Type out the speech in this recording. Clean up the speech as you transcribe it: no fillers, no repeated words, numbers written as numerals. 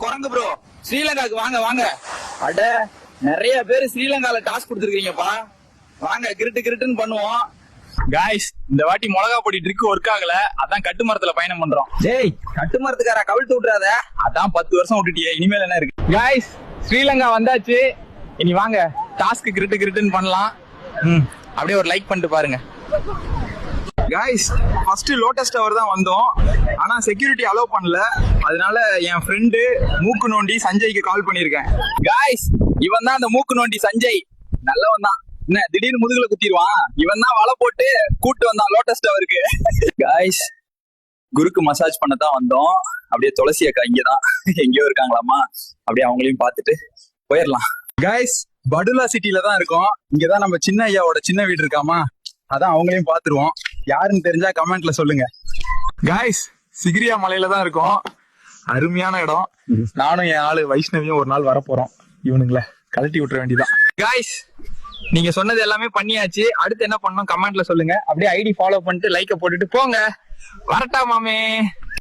குரங்கு ப்ரோ, ஸ்ரீலங்காக்கு வாங்க வாங்க. அட நிறைய பேர் ஸ்ரீலங்கால டாஸ்க் கொடுத்துருக்கீங்கப்பா. வாங்க கிரிட்டு கிரிட்டுன்னு பண்ணுவோம். காய்ஸ், இந்த வாட்டி மிளகா பொடி ட்ரிக் ஒர்க் ஆகல, அதான் கட்டுமரத்துல பயணம் பண்றோம். டேய் கட்டுமரத்துக்கார கவிழ்த்து விட்டுறாத. அதான் 10 வருஷம் விட்டுட்டியே, இனிமேல் என்ன இருக்கு? காய்ஸ், ஸ்ரீலங்கா வந்தாச்சு. இனி வாங்க டாஸ்க் கிரிட்டு கிரிட்டுன்னு பண்ணலாம். அப்படியே ஒரு லைக் பண்ணிட்டு பாருங்க. காய்ஸ், ஃபர்ஸ்ட் லோட்டஸ் டவர் தான் வந்தோம். ஆனா செக்யூரிட்டி அலோவ் பண்ணல. அதனால என் ஃப்ரெண்டு மூக்கு நோண்டி சஞ்சய்க்கு கால் பண்ணிருக்கேன். காய்ஸ், இவன் தான் அந்த மூக்கு நோண்டி சஞ்சய். நல்லவன் தான். என்ன திடீர்னு முதுகுல குத்திடுவான். இவன் தான் வலை போட்டு கூட்டு வந்தான் லோட்டஸ் டவருக்கு. காய்ஸ், குருக்கு மசாஜ் பண்ண தான் வந்தோம். அப்படியே துளசி அக்கா இங்கதான் எங்கேயோ இருக்காங்களாமா. அப்படியே அவங்களையும் பார்த்துட்டு போயிடலாம். காய்ஸ், படுலா சிட்டில தான் இருக்கோம். இங்கதான் நம்ம சின்ன ஐயாவோட சின்ன வீடு இருக்காமா, அதான் அவங்களையும் பாத்துருவோம். யாருன்னு தெரிஞ்சா கமெண்ட்ல சொல்லுங்க. காய்ஸ், சிகிரியா மலையில தான் இருக்கோம். அருமையான இடம். நானும் என் ஆளு வைஷ்ணவியும் ஒரு நாள் வரப்போறோம். இவனுங்களை கழட்டி விட்டுற வேண்டியதான். காய்ஸ், நீங்க சொன்னது எல்லாமே பண்ணியாச்சு. அடுத்து என்ன பண்ணணும் கமெண்ட்ல சொல்லுங்க. அப்படியே ஐடி ஃபாலோ பண்ணிட்டு லைக்க போட்டுட்டு போங்க. வரட்டா மாமே.